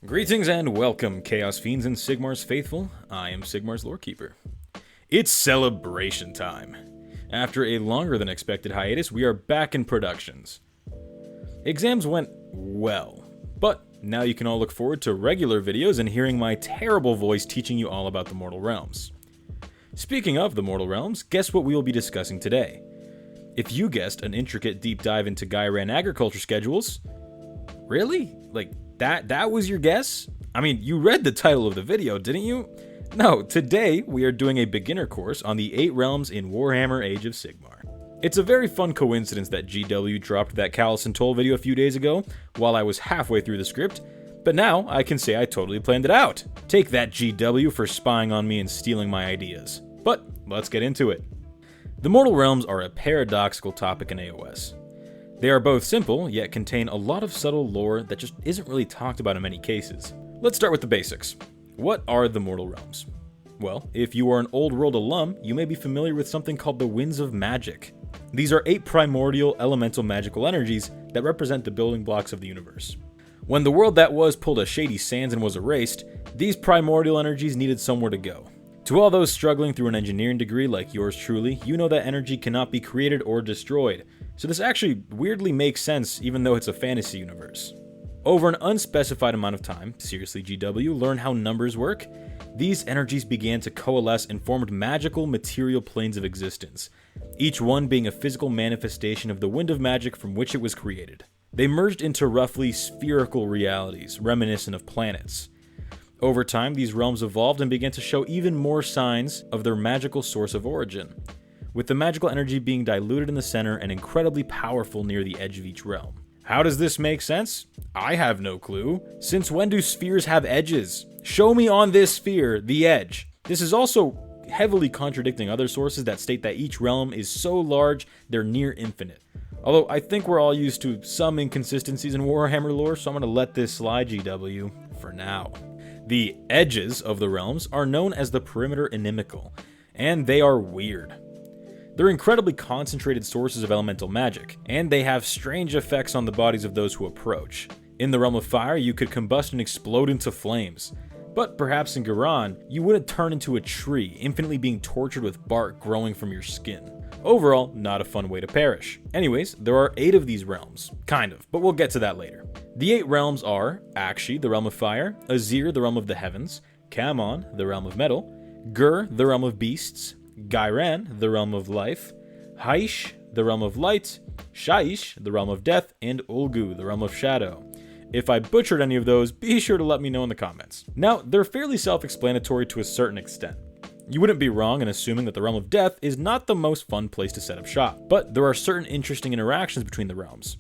Greetings and welcome, Chaos Fiends and Sigmar's faithful. I am Sigmar's Lorekeeper. It's celebration time. After a longer than expected hiatus, we are back in productions. Exams went well, but now you can all look forward to regular videos and hearing my terrible voice teaching you all about the Mortal Realms. Speaking of the Mortal Realms, guess what we will be discussing today? If you guessed an intricate deep dive into Gairan agriculture schedules, really? That was your guess? I mean, you read the title of the video, didn't you? No, today we are doing a beginner course on the 8 realms in Warhammer Age of SIgmar. It's a very fun coincidence that GW dropped that Callus and Toll video a few days ago while I was halfway through the script, but now I can say I totally planned it out. Take that, GW, for spying on me and stealing my ideas. But let's get into it. The Mortal Realms are a paradoxical topic in AOS. They are both simple, yet contain a lot of subtle lore that just isn't really talked about in many cases. Let's start with the basics. What are the Mortal Realms? Well, if you are an Old World alum, you may be familiar with something called the Winds of Magic. These are 8 primordial elemental magical energies that represent the building blocks of the universe. When the world that was pulled a shady sands and was erased, these primordial energies needed somewhere to go. To all those struggling through an engineering degree like yours truly, you know that energy cannot be created or destroyed, so this actually weirdly makes sense even though it's a fantasy universe. Over an unspecified amount of time, seriously GW, learn how numbers work, these energies began to coalesce and formed magical material planes of existence, each one being a physical manifestation of the wind of magic from which it was created. They merged into roughly spherical realities, reminiscent of planets. Over time, these realms evolved and began to show even more signs of their magical source of origin, with the magical energy being diluted in the center and incredibly powerful near the edge of each realm. How does this make sense? I have no clue. Since when do spheres have edges? Show me on this sphere the edge. This is also heavily contradicting other sources that state that each realm is so large they're near infinite. Although I think we're all used to some inconsistencies in Warhammer lore, so I'm going to let this slide, GW, for now. The edges of the realms are known as the perimeter inimical, and they are weird. They're incredibly concentrated sources of elemental magic, and they have strange effects on the bodies of those who approach. In the realm of fire, you could combust and explode into flames, but perhaps in Gairan, you wouldn't turn into a tree, infinitely being tortured with bark growing from your skin. Overall, not a fun way to perish. Anyways, there are 8 of these realms. Kind of, but we'll get to that later. The 8 realms are Akshi, the realm of fire, Azir, the realm of the heavens, Kamon, the realm of metal, Gur, the realm of beasts, Gairan, the realm of life, Haish, the realm of light, Shaish, the realm of death, and Ulgu, the realm of shadow. If I butchered any of those, be sure to let me know in the comments. Now, they're fairly self-explanatory to a certain extent. You wouldn't be wrong in assuming that the realm of death is not the most fun place to set up shop, but there are certain interesting interactions between the realms.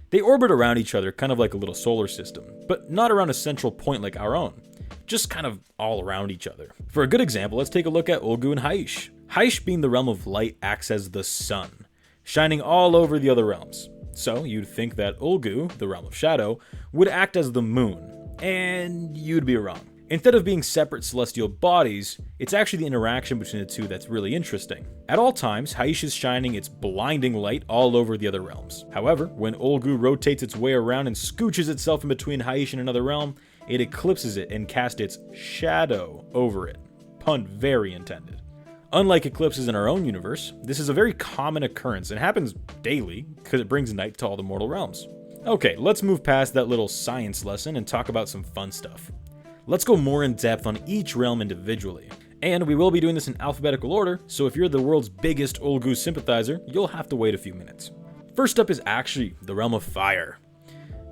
They orbit around each other kind of like a little solar system, but not around a central point like our own, just kind of all around each other. For a good example, let's take a look at Ulgu and Haish. Haish, being the realm of light, acts as the sun, shining all over the other realms. So you'd think that Ulgu, the realm of shadow, would act as the moon, and you'd be wrong. Instead of being separate celestial bodies, it's actually the interaction between the two that's really interesting. At all times, Haish is shining its blinding light all over the other realms. However, when Ulgu rotates its way around and scooches itself in between Haish and another realm, it eclipses it and casts its shadow over it. Pun very intended. Unlike eclipses in our own universe, this is a very common occurrence and happens daily because it brings night to all the mortal realms. Okay, let's move past that little science lesson and talk about some fun stuff. Let's go more in depth on each realm individually. And we will be doing this in alphabetical order, so if you're the world's biggest Ulgu sympathizer, you'll have to wait a few minutes. First up is Akshi, the realm of fire.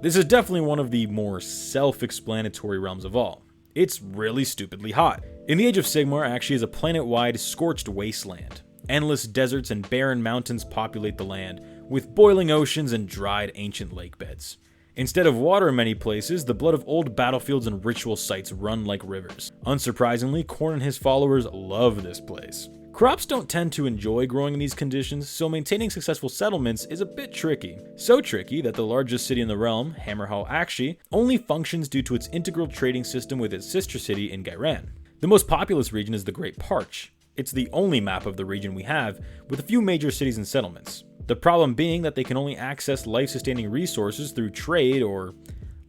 This is definitely one of the more self-explanatory realms of all. It's really stupidly hot. In the Age of Sigmar, Akshi is a planet-wide scorched wasteland. Endless deserts and barren mountains populate the land, with boiling oceans and dried ancient lake beds. Instead of water in many places, the blood of old battlefields and ritual sites run like rivers. Unsurprisingly, Khorne and his followers love this place. Crops don't tend to enjoy growing in these conditions, so maintaining successful settlements is a bit tricky. So tricky that the largest city in the realm, Hammerhal Akshi, only functions due to its integral trading system with its sister city in Gairan. The most populous region is the Great Parch. It's the only map of the region we have, with a few major cities and settlements. The problem being that they can only access life-sustaining resources through trade or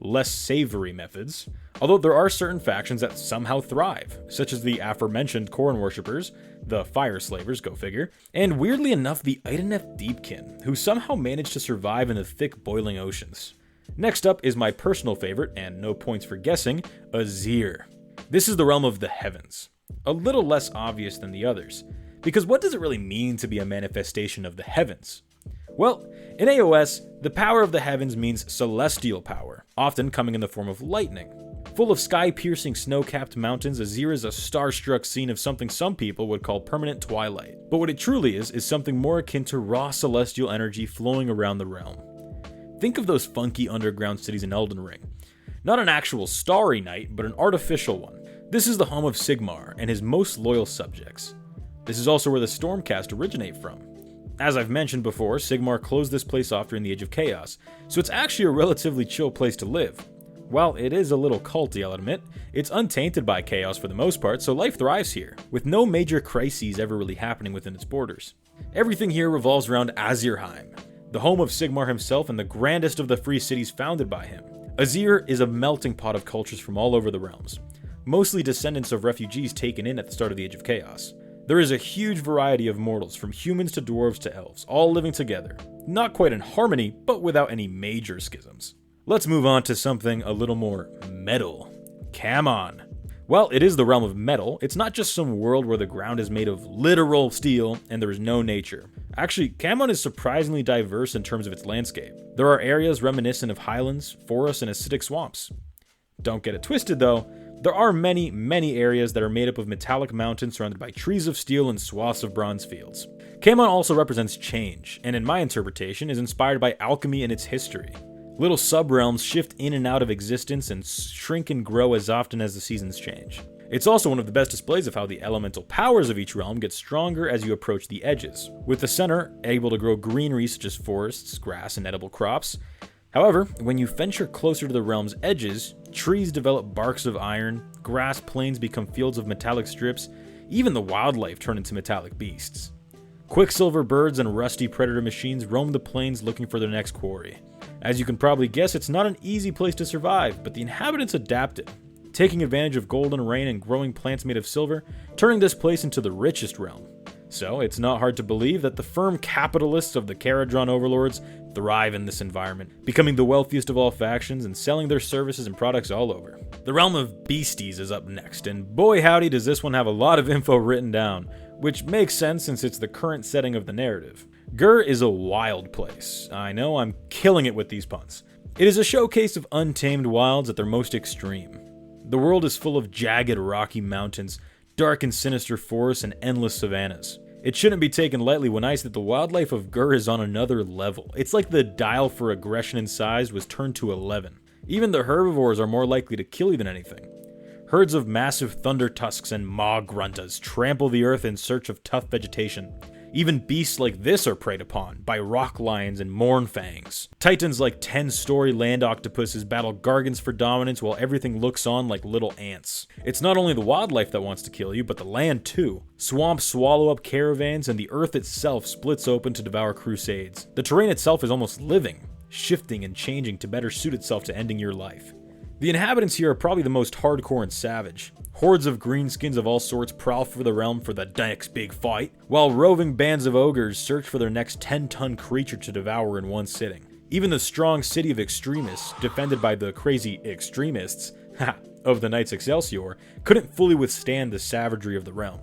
less savory methods. Although there are certain factions that somehow thrive, such as the aforementioned Khorne worshippers, the Fire Slavers, go figure, and weirdly enough the Idoneth Deepkin, who somehow managed to survive in the thick boiling oceans. Next up is my personal favorite, and no points for guessing, Azyr. This is the realm of the heavens. A little less obvious than the others, because what does it really mean to be a manifestation of the heavens? Well, in AOS, the power of the heavens means celestial power, often coming in the form of lightning. Full of sky-piercing snow-capped mountains, Azyr is a star-struck scene of something some people would call permanent twilight. But what it truly is something more akin to raw celestial energy flowing around the realm. Think of those funky underground cities in Elden Ring. Not an actual starry night, but an artificial one. This is the home of Sigmar and his most loyal subjects. This is also where the Stormcast originate from. As I've mentioned before, Sigmar closed this place off during the Age of Chaos, so it's actually a relatively chill place to live. While it is a little culty, I'll admit, it's untainted by chaos for the most part, so life thrives here, with no major crises ever really happening within its borders. Everything here revolves around Azyrheim, the home of Sigmar himself and the grandest of the free cities founded by him. Azyr is a melting pot of cultures from all over the realms, mostly descendants of refugees taken in at the start of the Age of Chaos. There is a huge variety of mortals, from humans to dwarves to elves, all living together. Not quite in harmony, but without any major schisms. Let's move on to something a little more metal. Camon. While it is the realm of metal, it's not just some world where the ground is made of literal steel and there is no nature. Actually, Camon is surprisingly diverse in terms of its landscape. There are areas reminiscent of highlands, forests, and acidic swamps. Don't get it twisted though, there are many areas that are made up of metallic mountains surrounded by trees of steel and swaths of bronze fields. Camon also represents change, and in my interpretation is inspired by alchemy and its history. Little sub-realms shift in and out of existence and shrink and grow as often as the seasons change. It's also one of the best displays of how the elemental powers of each realm get stronger as you approach the edges, with the center able to grow greenery such as forests, grass, and edible crops. However, when you venture closer to the realm's edges, trees develop barks of iron, grass plains become fields of metallic strips, even the wildlife turn into metallic beasts. Quicksilver birds and rusty predator machines roam the plains looking for their next quarry. As you can probably guess, it's not an easy place to survive, but the inhabitants adapted, taking advantage of golden rain and growing plants made of silver, turning this place into the richest realm. So it's not hard to believe that the firm capitalists of the Caradron overlords thrive in this environment, becoming the wealthiest of all factions and selling their services and products all over. The realm of beasties is up next, and boy howdy does this one have a lot of info written down, which makes sense since it's the current setting of the narrative. Gur is a wild place. I know I'm killing it with these puns. It is a showcase of untamed wilds at their most extreme. The world is full of jagged rocky mountains, dark and sinister forests, and endless savannas. It shouldn't be taken lightly when I say that the wildlife of Gur is on another level. It's like the dial for aggression and size was turned to 11. Even the herbivores are more likely to kill you than anything. Herds of massive thunder tusks and maw gruntas trample the earth in search of tough vegetation. Even beasts like this are preyed upon by rock lions and mournfangs. Titans like 10-story land octopuses battle gargants for dominance while everything looks on like little ants. It's not only the wildlife that wants to kill you, but the land too. Swamps swallow up caravans and the earth itself splits open to devour crusades. The terrain itself is almost living, shifting and changing to better suit itself to ending your life. The inhabitants here are probably the most hardcore and savage. Hordes of greenskins of all sorts prowl for the realm for the next big fight, while roving bands of ogres search for their next 10-ton creature to devour in one sitting. Even the strong city of extremists, defended by the crazy extremists of the Knights Excelsior, couldn't fully withstand the savagery of the realm.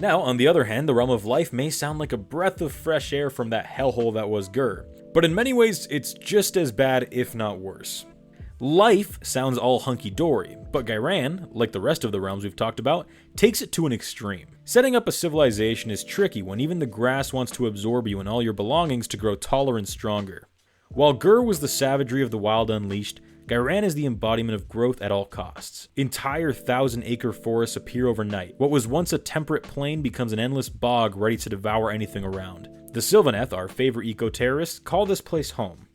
Now, on the other hand, the realm of life may sound like a breath of fresh air from that hellhole that was Gur, but in many ways it's just as bad, if not worse. Life sounds all hunky-dory, but Ghyran, like the rest of the realms we've talked about, takes it to an extreme. Setting up a civilization is tricky when even the grass wants to absorb you and all your belongings to grow taller and stronger. While Gur was the savagery of the wild unleashed, Ghyran is the embodiment of growth at all costs. Entire 1,000-acre forests appear overnight. What was once a temperate plain becomes an endless bog ready to devour anything around. The Sylvaneth, our favorite eco-terrorists, call this place home.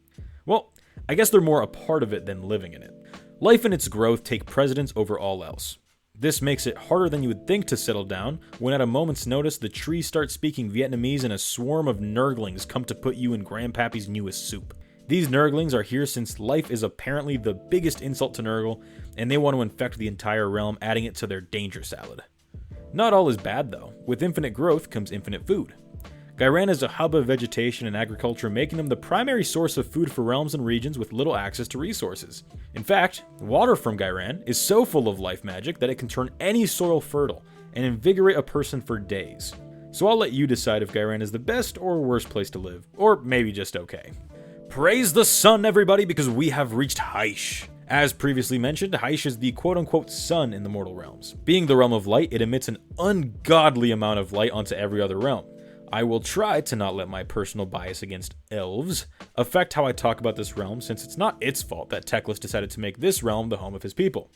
Well, I guess they're more a part of it than living in it. Life and its growth take precedence over all else. This makes it harder than you would think to settle down when at a moment's notice the trees start speaking Vietnamese and a swarm of nurglings come to put you in Grandpappy's newest soup. These nurglings are here since life is apparently the biggest insult to Nurgle, and they want to infect the entire realm, adding it to their danger salad. Not all is bad though. With infinite growth comes infinite food. Ghyran is a hub of vegetation and agriculture, making them the primary source of food for realms and regions with little access to resources. In fact, water from Ghyran is so full of life magic that it can turn any soil fertile and invigorate a person for days. So I'll let you decide if Ghyran is the best or worst place to live, or maybe just okay. Praise the sun, everybody, because we have reached Hysh. As previously mentioned, Hysh is the quote-unquote sun in the mortal realms. Being the realm of light, it emits an ungodly amount of light onto every other realm. I will try to not let my personal bias against elves affect how I talk about this realm, since it's not its fault that Teclis decided to make this realm the home of his people.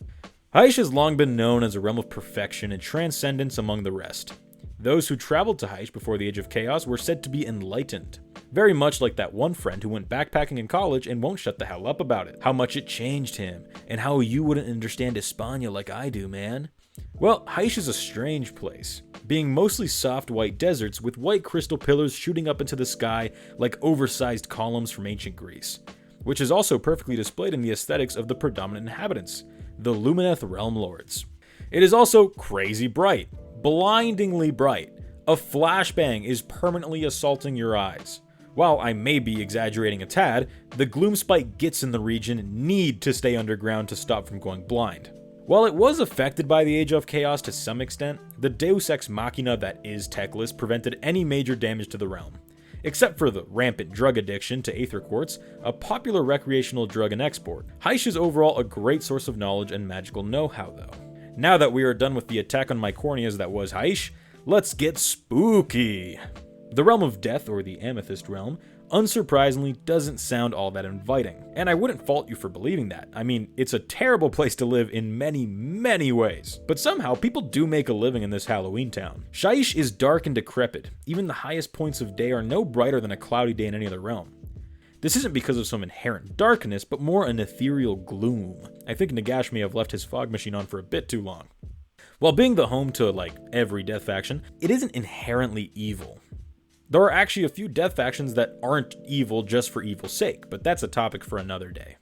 Hysh has long been known as a realm of perfection and transcendence among the rest. Those who traveled to Hysh before the Age of Chaos were said to be enlightened. Very much like that one friend who went backpacking in college and won't shut the hell up about it. How much it changed him, and how you wouldn't understand España like I do, man. Well, Hysh is a strange place, being mostly soft white deserts with white crystal pillars shooting up into the sky like oversized columns from ancient Greece, which is also perfectly displayed in the aesthetics of the predominant inhabitants, the Lumineth Realm Lords. It is also crazy bright, blindingly bright. A flashbang is permanently assaulting your eyes. While I may be exaggerating a tad, the gloomspite gits in the region need to stay underground to stop from going blind. While it was affected by the Age of Chaos to some extent, the Deus Ex Machina that is Teclis prevented any major damage to the realm. Except for the rampant drug addiction to Aether Quartz, a popular recreational drug and export. Hysh is overall a great source of knowledge and magical know-how though. Now that we are done with the attack on my corneas that was Hysh, let's get spooky! The Realm of Death, or the Amethyst Realm, unsurprisingly doesn't sound all that inviting, and I wouldn't fault you for believing that. I mean, it's a terrible place to live in many, many ways. But somehow, people do make a living in this Halloween town. Shyish is dark and decrepit. Even the highest points of day are no brighter than a cloudy day in any other realm. This isn't because of some inherent darkness, but more an ethereal gloom. I think Nagash may have left his fog machine on for a bit too long. While being the home to, like, every death faction, it isn't inherently evil. There are actually a few death factions that aren't evil just for evil's sake, but that's a topic for another day.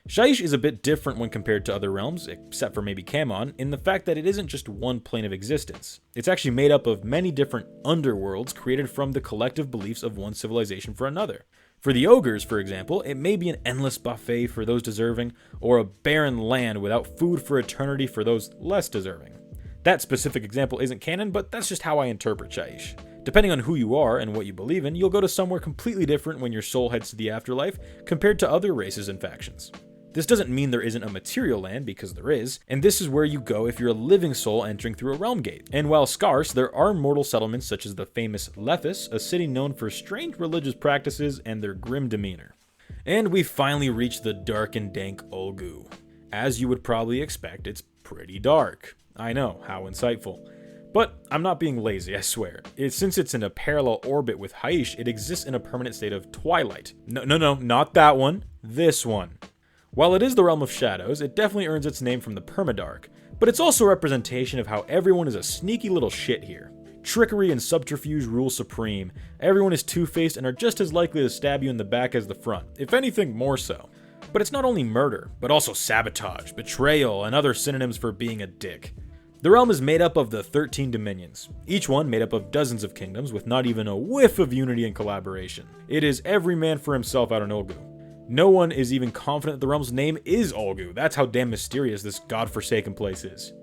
Shyish is a bit different when compared to other realms, except for maybe Kamon, in the fact that it isn't just one plane of existence. It's actually made up of many different underworlds created from the collective beliefs of one civilization for another. For the ogres, for example, it may be an endless buffet for those deserving, or a barren land without food for eternity for those less deserving. That specific example isn't canon, but that's just how I interpret Shyish. Depending on who you are and what you believe in, you'll go to somewhere completely different when your soul heads to the afterlife compared to other races and factions. This doesn't mean there isn't a material land, because there is, and this is where you go if you're a living soul entering through a realm gate. And while scarce, there are mortal settlements such as the famous Lethis, a city known for strange religious practices and their grim demeanor. And we finally reached the dark and dank Ulgu. As you would probably expect, it's pretty dark. I know, how insightful. But I'm not being lazy, I swear. Since it's in a parallel orbit with Hysh, it exists in a permanent state of twilight. No, not that one. This one. While it is the realm of shadows, it definitely earns its name from the Permadark, but it's also a representation of how everyone is a sneaky little shit here. Trickery and subterfuge rule supreme. Everyone is two-faced and are just as likely to stab you in the back as the front, if anything more so. But it's not only murder, but also sabotage, betrayal, and other synonyms for being a dick. The realm is made up of the 13 dominions, each one made up of dozens of kingdoms with not even a whiff of unity and collaboration. It is every man for himself out in Ulgu. No one is even confident the realm's name is Ulgu. That's how damn mysterious this godforsaken place is.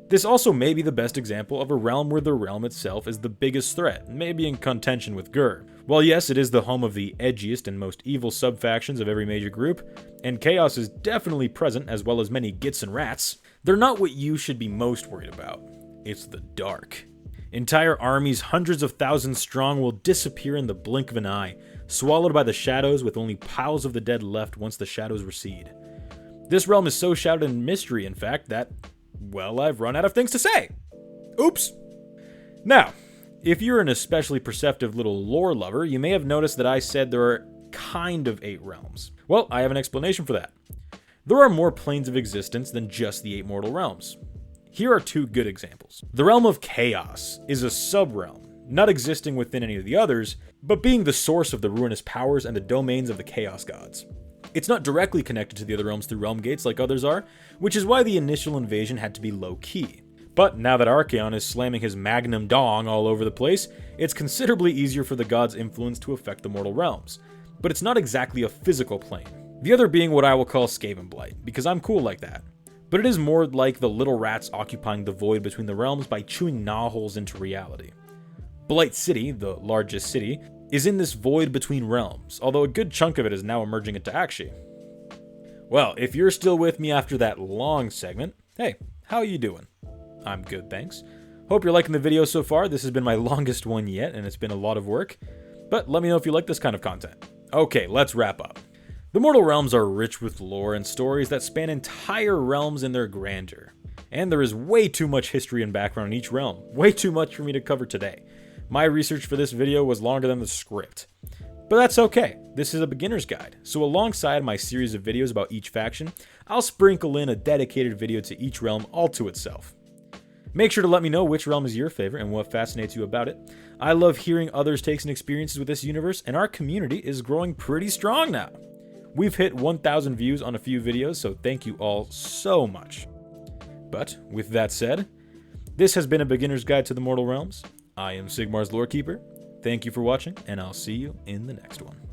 This also may be the best example of a realm where the realm itself is the biggest threat, maybe in contention with Gur. While yes, it is the home of the edgiest and most evil sub-factions of every major group, and chaos is definitely present as well as many gits and rats, they're not what you should be most worried about. It's the dark. Entire armies, hundreds of thousands strong, will disappear in the blink of an eye, swallowed by the shadows with only piles of the dead left once the shadows recede. This realm is so shrouded in mystery, in fact, that, well, I've run out of things to say. Oops. Now, if you're an especially perceptive little lore lover, you may have noticed that I said there are kind of 8 realms. Well, I have an explanation for that. There are more planes of existence than just the 8 mortal realms. Here are 2 good examples. The realm of Chaos is a sub-realm, not existing within any of the others, but being the source of the ruinous powers and the domains of the Chaos gods. It's not directly connected to the other realms through realm gates like others are, which is why the initial invasion had to be low-key. But now that Archaon is slamming his magnum dong all over the place, it's considerably easier for the god's influence to affect the mortal realms. But it's not exactly a physical plane. The other being what I will call Skaven Blight, because I'm cool like that. But it is more like the little rats occupying the void between the realms by chewing gnawholes into reality. Blight City, the largest city, is in this void between realms, although a good chunk of it is now emerging into Akshi. Well, if you're still with me after that long segment, hey, how you doing? I'm good, thanks. Hope you're liking the video so far. This has been my longest one yet, and it's been a lot of work. But let me know if you like this kind of content. Okay, let's wrap up. The mortal realms are rich with lore and stories that span entire realms in their grandeur. And there is way too much history and background in each realm. Way too much for me to cover today. My research for this video was longer than the script. But that's okay, this is a beginner's guide, so alongside my series of videos about each faction, I'll sprinkle in a dedicated video to each realm all to itself. Make sure to let me know which realm is your favorite and what fascinates you about it. I love hearing others' takes and experiences with this universe, and our community is growing pretty strong now. We've hit 1,000 views on a few videos, so thank you all so much. But with that said, this has been a beginner's guide to the mortal realms. I am Sigmar's Lorekeeper. Thank you for watching, and I'll see you in the next one.